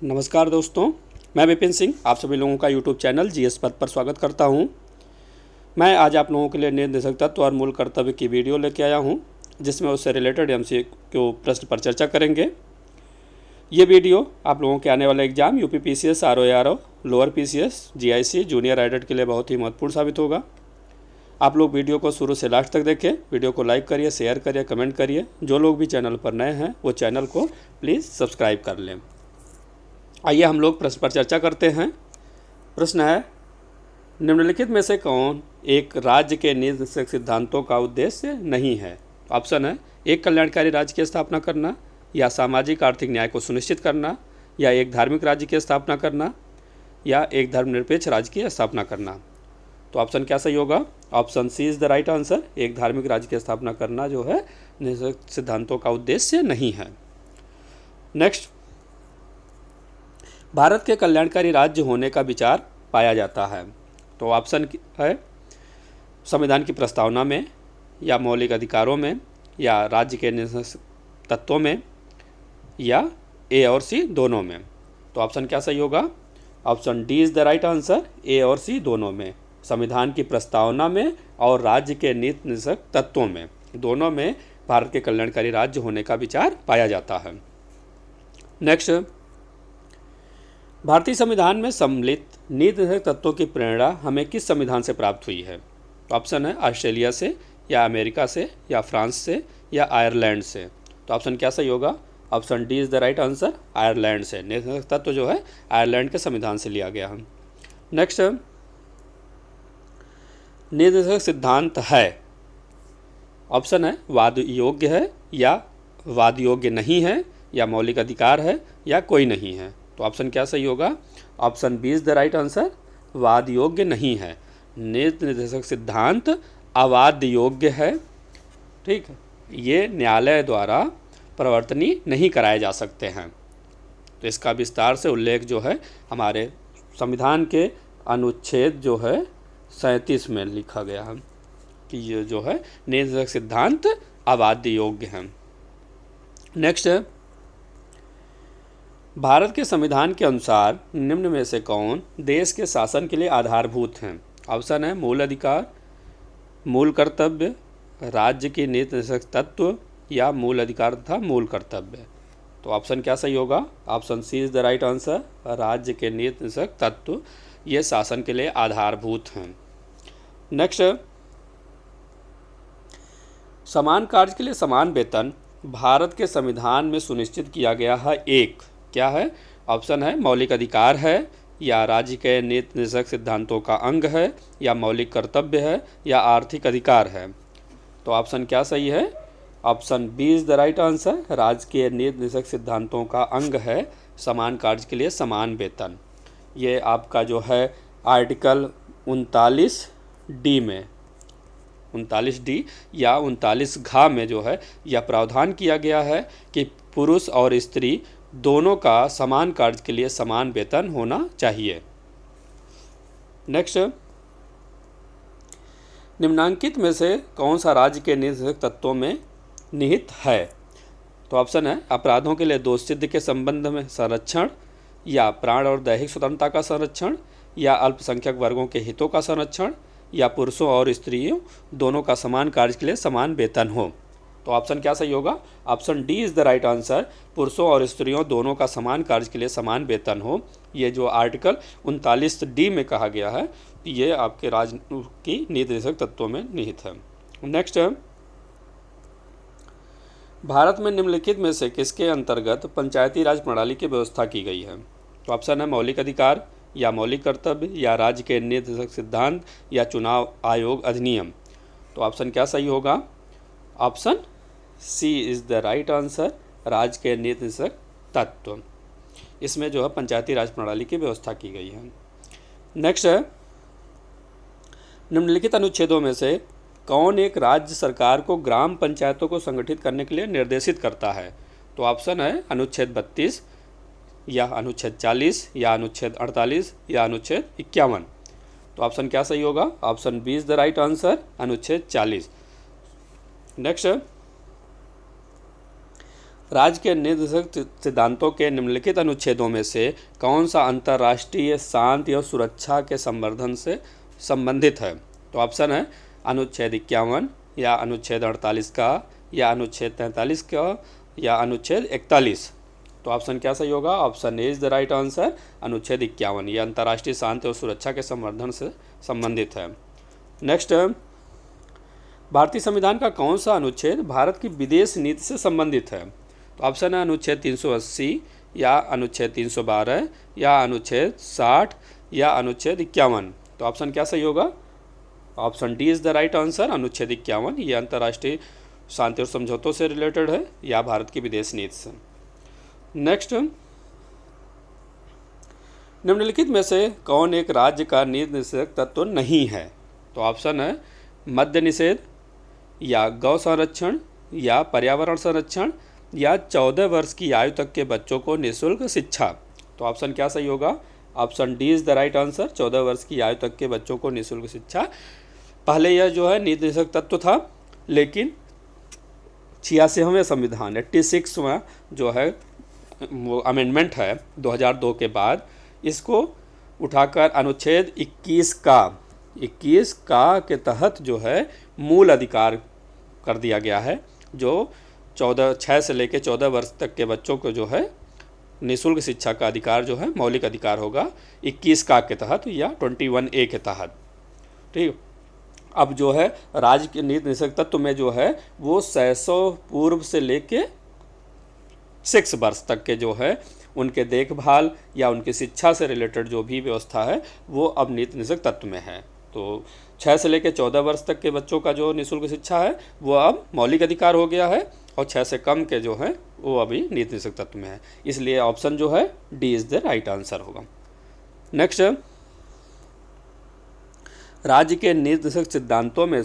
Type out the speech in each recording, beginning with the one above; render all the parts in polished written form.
नमस्कार दोस्तों, मैं विपिन सिंह आप सभी लोगों का यूट्यूब चैनल जीएस पद पर स्वागत करता हूं। मैं आज आप लोगों के लिए निर्देशक तत्व और मूल कर्तव्य की वीडियो लेके आया हूं, जिसमें उससे रिलेटेड एमसीक्यू प्रश्न पर चर्चा करेंगे। ये वीडियो आप लोगों के आने वाले exam UP PCS, RO, lower PCS, GIC, junior aided के लिए बहुत ही महत्वपूर्ण साबित होगा। आप लोग वीडियो को शुरू से लास्ट तक देखें। वीडियो को लाइक करिए, शेयर करिए, कमेंट करिए। जो लोग भी चैनल पर नए हैं वो चैनल को प्लीज़ सब्सक्राइब कर लें। आइए हम लोग प्रश्न पर चर्चा करते हैं। प्रश्न है, निम्नलिखित में से कौन एक राज्य के नीति सिद्धांतों का उद्देश्य नहीं है? ऑप्शन है, एक कल्याणकारी राज्य की स्थापना करना, या सामाजिक आर्थिक न्याय को सुनिश्चित करना, या एक धार्मिक राज्य की स्थापना करना, या एक धर्मनिरपेक्ष राज्य की स्थापना करना। तो ऑप्शन क्या सही होगा? Option C is the right answer. एक धार्मिक राज्य की स्थापना करना जो है नीति सिद्धांतों का उद्देश्य नहीं है। नेक्स्ट, भारत के कल्याणकारी राज्य होने का विचार पाया जाता है। तो ऑप्शन है, संविधान की प्रस्तावना में, या मौलिक अधिकारों में, या राज्य के तत्वों में, या ए और सी दोनों में। तो ऑप्शन क्या सही होगा? Option D is the right answer. A और सी दोनों में, संविधान की प्रस्तावना में और राज्य के नीति निर्देशक तत्वों में, दोनों में भारत के कल्याणकारी राज्य होने का विचार पाया जाता है। नेक्स्ट, भारतीय संविधान में सम्मिलित नीति निर्देशक तत्वों की प्रेरणा हमें किस संविधान से प्राप्त हुई है? तो ऑप्शन है, ऑस्ट्रेलिया से, या अमेरिका से, या फ्रांस से, या आयरलैंड से। तो ऑप्शन क्या सही होगा? Option D is the right answer. Ireland से नीति निर्देशक तत्व जो है आयरलैंड के संविधान से लिया गया है। नेक्स्ट, नीति निर्देशक सिद्धांत है, ऑप्शन है वाद योग्य है, या वाद योग्य नहीं है, या मौलिक अधिकार है, या कोई नहीं है। तो ऑप्शन क्या सही होगा? Option B is the right answer. वाद योग्य नहीं है। नीति निर्देशक सिद्धांत अवाद योग्य है। ठीक है, ये न्यायालय द्वारा प्रवर्तनीय नहीं कराए जा सकते हैं। तो इसका विस्तार से उल्लेख जो है हमारे संविधान के अनुच्छेद जो है 37 में लिखा गया है कि ये जो है नीति निर्देशक सिद्धांत अवाद योग्य हैं। नेक्स्ट, भारत के संविधान के अनुसार निम्न में से कौन देश के शासन के लिए आधारभूत हैं? ऑप्शन है, मूल अधिकार, मूल कर्तव्य, राज्य की नीति निर्देशक तत्व, या मूल अधिकार तथा मूल कर्तव्य। तो ऑप्शन क्या सही होगा? Option C is the right answer. राज्य के नीति निर्देशक तत्व ये शासन के लिए आधारभूत हैं। नेक्स्ट, समान कार्य के लिए समान वेतन भारत के संविधान में सुनिश्चित किया गया है। एक क्या है? ऑप्शन है, मौलिक अधिकार है, या राज्य के नीति निर्देशक सिद्धांतों का अंग है, या मौलिक कर्तव्य है, या आर्थिक अधिकार है। तो ऑप्शन क्या सही है? Option B is the right answer. राज्य के नीति निर्देशक सिद्धांतों का अंग है समान कार्य के लिए समान वेतन। ये आपका जो है आर्टिकल 39D में 39D या 39 में जो है यह प्रावधान किया गया है कि पुरुष और स्त्री दोनों का समान कार्य के लिए समान वेतन होना चाहिए। नेक्स्ट, निम्नांकित में से कौन सा राज्य के नीति तत्वों में निहित है? तो ऑप्शन है, अपराधों के लिए दोष सिद्ध के संबंध में संरक्षण, या प्राण और दैहिक स्वतंत्रता का संरक्षण, या अल्पसंख्यक वर्गों के हितों का संरक्षण, या पुरुषों और स्त्रियों दोनों का समान कार्य के लिए समान वेतन हो। तो ऑप्शन क्या सही होगा? Option D is the right answer. पुरुषों और स्त्रियों दोनों का समान कार्य के लिए समान वेतन हो। ये जो आर्टिकल 39D में कहा गया है ये आपके राज्य की नीति निर्देशक तत्वों में निहित है। नेक्स्ट, भारत में निम्नलिखित में से किसके अंतर्गत पंचायती राज प्रणाली की व्यवस्था की गई है? तो ऑप्शन है, मौलिक अधिकार, या मौलिक कर्तव्य, या राज्य के नीति निर्देशक सिद्धांत, या चुनाव आयोग अधिनियम। तो ऑप्शन क्या सही होगा? Option C is the right answer. राज्य के नीति निर्देशक तत्व, इसमें जो है पंचायती राज प्रणाली की व्यवस्था की गई है। नेक्स्ट है, निम्नलिखित अनुच्छेदों में से कौन एक राज्य सरकार को ग्राम पंचायतों को संगठित करने के लिए निर्देशित करता है? तो ऑप्शन है, अनुच्छेद 32, या अनुच्छेद 40, या अनुच्छेद 48, या अनुच्छेद 51। तो ऑप्शन क्या सही होगा? Option B is the right answer, अनुच्छेद 40। नेक्स्ट, राज्य के निर्देशक सिद्धांतों के निम्नलिखित अनुच्छेदों में से कौन सा अंतर्राष्ट्रीय शांति और सुरक्षा के संवर्धन से संबंधित है? तो ऑप्शन है अनुच्छेद 51 या अनुच्छेद 48 का या अनुच्छेद 43 का या अनुच्छेद 41। तो ऑप्शन क्या सही होगा? Option A is the right answer, अनुच्छेद 51। ये अंतर्राष्ट्रीय शांति और सुरक्षा के संवर्धन से संबंधित है। नेक्स्ट, भारतीय संविधान का कौन सा अनुच्छेद भारत की विदेश नीति से संबंधित है? तो ऑप्शन है अनुच्छेद 380 या अनुच्छेद 312 या अनुच्छेद 60 या अनुच्छेद 51। तो ऑप्शन क्या सही होगा? Option D is the right answer, अनुच्छेद 51। ये अंतर्राष्ट्रीय शांति और समझौतों से रिलेटेड है या भारत की विदेश नीति से। नेक्स्ट, निम्नलिखित में से कौन एक राज्य का निर्देशक तत्व नहीं है? तो ऑप्शन है मद्य निषेध या गौ संरक्षण या पर्यावरण संरक्षण या 14 वर्ष की आयु तक के बच्चों को निःशुल्क शिक्षा। तो ऑप्शन क्या सही होगा? Option D is the right answer, 14 वर्ष की आयु तक के बच्चों को निःशुल्क शिक्षा। पहले यह जो है निर्देशक तत्व था, लेकिन 86वें संविधान 86वां जो है वो अमेंडमेंट है 2002 के बाद, इसको उठाकर अनुच्छेद 21 का के तहत जो है मूल अधिकार कर दिया गया है, जो 6 से लेकर 14 वर्ष तक के बच्चों को जो है निःशुल्क शिक्षा का अधिकार जो है मौलिक अधिकार होगा 21 का के तहत या 21A के तहत। ठीक, अब जो है राज्य के निर्देशक तत्व में जो है वो 600 पूर्व से लेके 6 वर्ष तक के जो है उनके देखभाल या उनकी शिक्षा से रिलेटेड जो भी व्यवस्था है वो अब नीति निर्देशक तत्व में है। तो 6 से लेकर 14 वर्ष तक के बच्चों का जो निःशुल्क शिक्षा है वो अब मौलिक अधिकार हो गया है, और 6 से कम के जो है वो अभी नीति निर्देशक तत्व में है। इसलिए ऑप्शन जो है D is the right answer होगा। नेक्स्ट, राज्य के निर्देशक सिद्धांतों में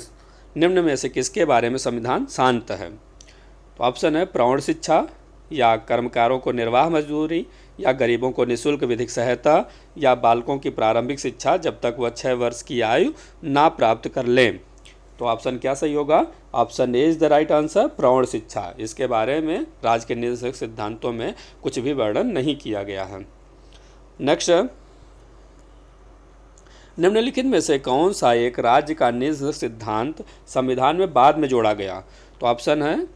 निम्न में से किसके बारे में संविधान शांत है? तो ऑप्शन है प्रौढ़ शिक्षा या कर्मकारों को निर्वाह मजदूरी या गरीबों को निःशुल्क विधिक सहायता या बालकों की प्रारंभिक शिक्षा जब तक वह 6 वर्ष की आयु ना प्राप्त कर लें। तो ऑप्शन क्या सही होगा? Option A is the right answer, प्रौढ़ शिक्षा। इसके बारे में राज्य के निर्देशक सिद्धांतों में कुछ भी वर्णन नहीं किया गया है। नेक्स्ट, निम्नलिखित में से कौन सा एक राज्य का निर्देशक सिद्धांत संविधान में बाद में जोड़ा गया? तो ऑप्शन है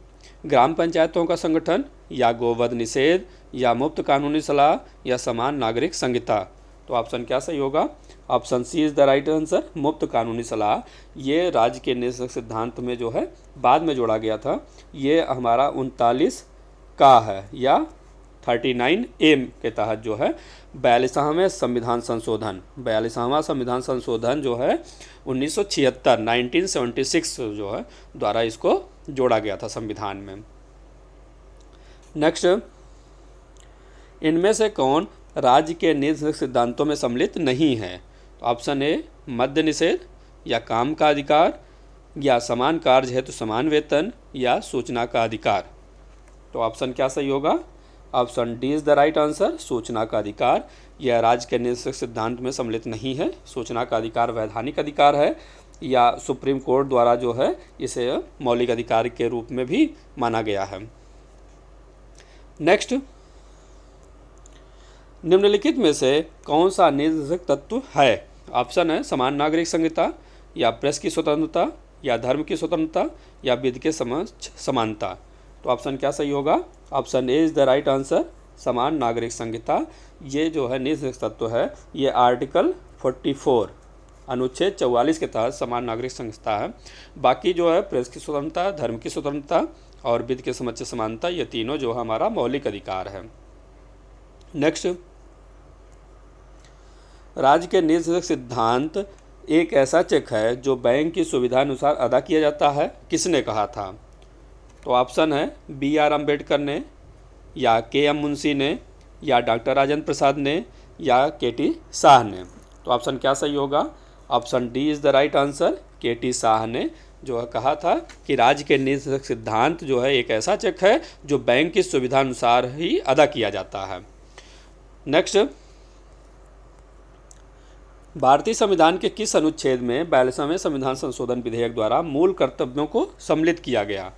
ग्राम पंचायतों का संगठन या गोवध निषेध या मुफ्त कानूनी सलाह या समान नागरिक संहिता। तो ऑप्शन क्या सही होगा? Option C is the right answer, मुफ्त कानूनी सलाह। ये राज्य के निर्देशक सिद्धांत में जो है बाद में जोड़ा गया था। ये हमारा 39 का है या 39A के तहत जो है 42वां संविधान संशोधन जो है 1976 जो है द्वारा इसको जोड़ा गया था संविधान में। नेक्स्ट, इनमें से कौन राज्य के निर्देशक सिद्धांतों में सम्मिलित नहीं है? तो ऑप्शन ए मद्य निषेध या काम का अधिकार या समान कार्य हेतु समान वेतन या सूचना का अधिकार। तो ऑप्शन क्या सही होगा? Option D is the right answer, सूचना का अधिकार। यह राज्य के निर्देशक सिद्धांत में सम्मिलित नहीं है। सूचना का अधिकार वैधानिक अधिकार है या सुप्रीम कोर्ट द्वारा जो है इसे मौलिक अधिकार के रूप में भी माना गया है। नेक्स्ट, निम्नलिखित में से कौन सा निर्देशक तत्व है? ऑप्शन है समान नागरिक संहिता या प्रेस की स्वतंत्रता या धर्म की स्वतंत्रता या विधि के समक्ष समानता। तो ऑप्शन क्या सही होगा? Option A is the right answer, समान नागरिक संहिता। ये जो है निर्देशक तत्व है ये आर्टिकल 44 अनुच्छेद 44 के तहत समान नागरिक संहिता है। बाकी जो है प्रेस की स्वतंत्रता, धर्म की स्वतंत्रता और विधि के समक्ष समानता, ये तीनों जो हमारा मौलिक अधिकार है। नेक्स्ट, राज्य के निर्देशक सिद्धांत एक ऐसा चेक है जो बैंक की सुविधा अनुसार अदा किया जाता है, किसने कहा था? तो ऑप्शन है BR अम्बेडकर ने या KM मुंशी ने या डॉक्टर राजेंद्र प्रसाद ने या KT शाह ने। तो ऑप्शन क्या सही होगा? Option D is the right answer, KT Shah ने जो है कहा था कि राज्य के निर्देशक सिद्धांत जो है एक ऐसा चेक है जो बैंक की सुविधा अनुसार ही अदा किया जाता है। नेक्स्ट, भारतीय संविधान के किस अनुच्छेद में 42वें संविधान संशोधन विधेयक द्वारा मूल कर्तव्यों को सम्मिलित किया गया?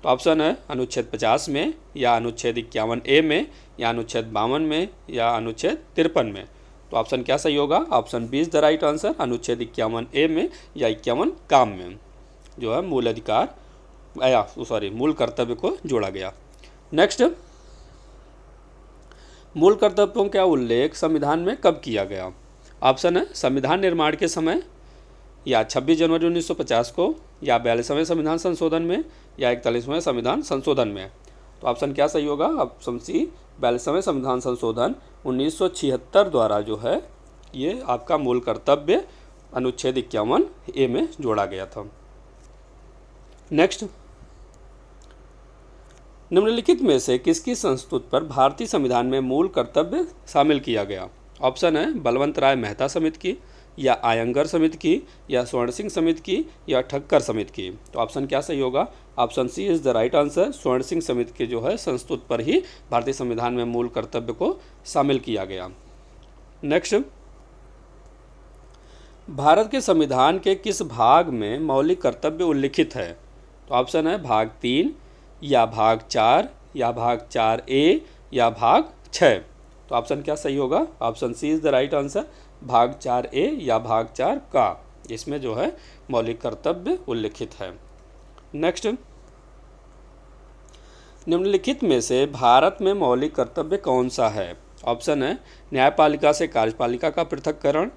तो ऑप्शन है अनुच्छेद 50 में, या अनुच्छेद 51A में, या अनुच्छेद 52 में, या अनुच्छेद 53 में। तो ऑप्शन क्या सही होगा? Option B is the right answer. अनुच्छेद 51A में या 51 काम में जो है मूल अधिकार मूल कर्तव्य को जोड़ा गया। नेक्स्ट, मूल कर्तव्यों का उल्लेख संविधान में कब किया गया? ऑप्शन है संविधान निर्माण के समय, या 26 जनवरी 1950 को, या 42वें संविधान संशोधन में, या 41वें संविधान संशोधन में। तो ऑप्शन क्या सही होगा? ऑप्शन सी 42वें संविधान संशोधन 1976 द्वारा जो है ये आपका मूल कर्तव्य अनुच्छेद 51A में जोड़ा गया था। नेक्स्ट, निम्नलिखित में से किसकी संस्तुति पर भारतीय संविधान में मूल कर्तव्य शामिल किया गया? ऑप्शन है बलवंत राय मेहता समिति की, या आयंगर समिति की, या स्वर्ण सिंह समिति की, या ठक्कर समिति की। तो ऑप्शन क्या सही होगा? Option C is the right answer. Swaran Singh समिति के जो है संस्तुति पर ही भारतीय संविधान में मूल कर्तव्य को शामिल किया गया। नेक्स्ट, भारत के संविधान के किस भाग में मौलिक कर्तव्य उल्लिखित है? तो ऑप्शन है भाग 3, या भाग 4, या भाग 4A, या भाग 6। तो ऑप्शन क्या सही होगा? Option C is the right answer. भाग 4A या भाग 4 का इसमें जो है मौलिक कर्तव्य उल्लिखित है। नेक्स्ट, निम्नलिखित में से भारत में मौलिक कर्तव्य कौन सा है? ऑप्शन है न्यायपालिका से कार्यपालिका का पृथक्करण,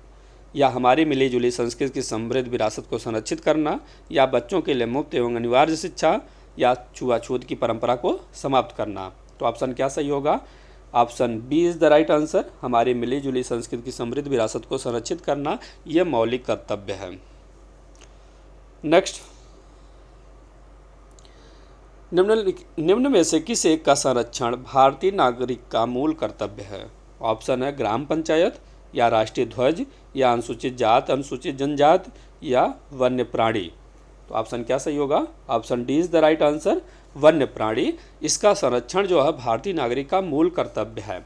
या हमारी मिली जुली संस्कृति की समृद्ध विरासत को संरक्षित करना, या बच्चों के लिए मुफ्त एवं अनिवार्य शिक्षा, या छुआछूत की परंपरा को समाप्त करना। तो ऑप्शन क्या सही होगा? Option B is the right answer. हमारी मिली जुली संस्कृति की समृद्ध विरासत को संरक्षित करना यह मौलिक कर्तव्य है। नेक्स्ट, निम्न में से किस एक का संरक्षण भारतीय नागरिक का मूल कर्तव्य है? ऑप्शन है ग्राम पंचायत, या राष्ट्रीय ध्वज, या अनुसूचित जात अनुसूचित जनजात, या वन्य प्राणी। तो ऑप्शन क्या सही होगा? Option D is the right answer. वन्य प्राणी, इसका संरक्षण जो है भारतीय नागरिक का मूल कर्तव्य है।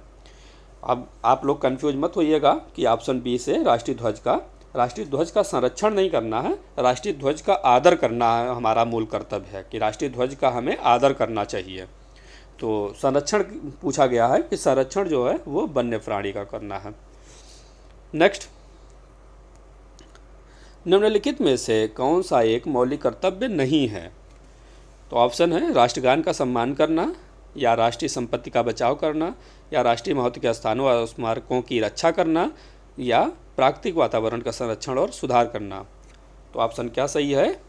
अब आप लोग कंफ्यूज मत होइएगा कि ऑप्शन बी से राष्ट्रीय ध्वज का संरक्षण नहीं करना है, राष्ट्रीय ध्वज का आदर करना है हमारा मूल कर्तव्य है, कि राष्ट्रीय ध्वज का हमें आदर करना चाहिए। तो संरक्षण पूछा गया है कि संरक्षण जो है वो वन्य प्राणी का करना है। नेक्स्ट, निम्नलिखित में से कौन सा एक मौलिक कर्तव्य नहीं है? तो ऑप्शन है राष्ट्रगान का सम्मान करना, या राष्ट्रीय संपत्ति का बचाव करना, या राष्ट्रीय महत्व के स्थानों और स्मारकों की रक्षा करना, या प्राकृतिक वातावरण का संरक्षण और सुधार करना। तो ऑप्शन क्या सही है?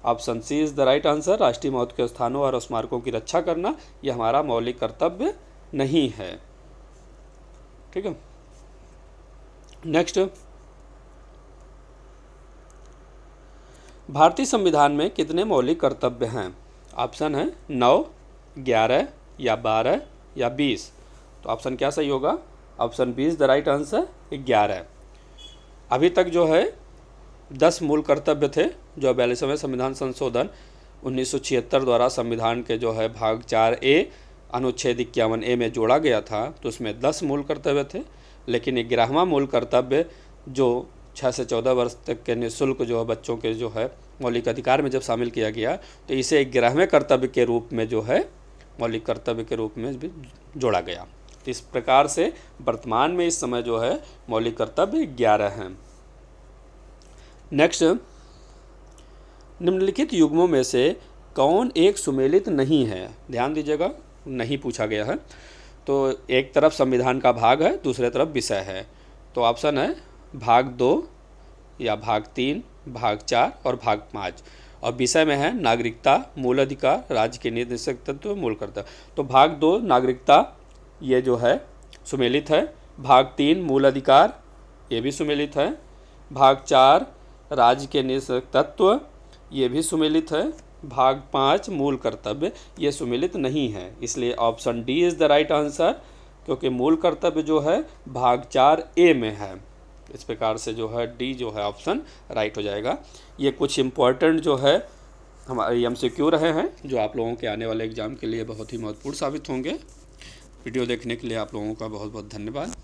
Option C is the right answer. राष्ट्रीय महत्व के स्थानों और स्मारकों की रक्षा करना यह हमारा मौलिक कर्तव्य नहीं है। ठीक है। नेक्स्ट, भारतीय संविधान में कितने मौलिक कर्तव्य हैं? ऑप्शन है 9, 11, या 12, या 20। तो ऑप्शन क्या सही होगा? Option B is the right answer, 11। अभी तक जो है 10 मूल कर्तव्य थे जो 42वें संविधान संशोधन 1976 द्वारा संविधान के जो है भाग 4A अनुच्छेद 51A में जोड़ा गया था, तो उसमें 10 मूल कर्तव्य थे। लेकिन 11वां मूल कर्तव्य जो 6 से 14 वर्ष तक के निःशुल्क जो है बच्चों के जो है मौलिक अधिकार में जब शामिल किया गया, तो इसे 11वें कर्तव्य के रूप में जो है मौलिक कर्तव्य के रूप में भी जोड़ा गया। तो इस प्रकार से वर्तमान में इस समय जो है मौलिक कर्तव्य 11 हैं। नेक्स्ट, निम्नलिखित युग्मों में से कौन एक सुमेलित नहीं है? ध्यान दीजिएगा, नहीं पूछा गया है। तो एक तरफ संविधान का भाग है, दूसरे तरफ विषय है। तो ऑप्शन है भाग 2, या भाग 3, भाग 4 और भाग 5। और विषय में है नागरिकता, मूल अधिकार, राज्य के निर्देशक तत्व, मूल कर्तव्य। तो भाग 2 नागरिकता ये जो है सुमेलित है। भाग 3 मूल अधिकार ये भी सुमेलित है। भाग 4 राज्य के निर्देशक तत्व ये भी सुमेलित है। भाग 5 मूल कर्तव्य ये सुमेलित नहीं है। इसलिए option D is the right answer, क्योंकि मूल कर्तव्य जो है भाग 4A में है। इस प्रकार से जो है डी जो है ऑप्शन राइट हो जाएगा। ये कुछ इम्पोर्टेंट जो है हमारे MCQ रहे हैं जो आप लोगों के आने वाले एग्ज़ाम के लिए बहुत ही महत्वपूर्ण साबित होंगे। वीडियो देखने के लिए आप लोगों का बहुत बहुत धन्यवाद।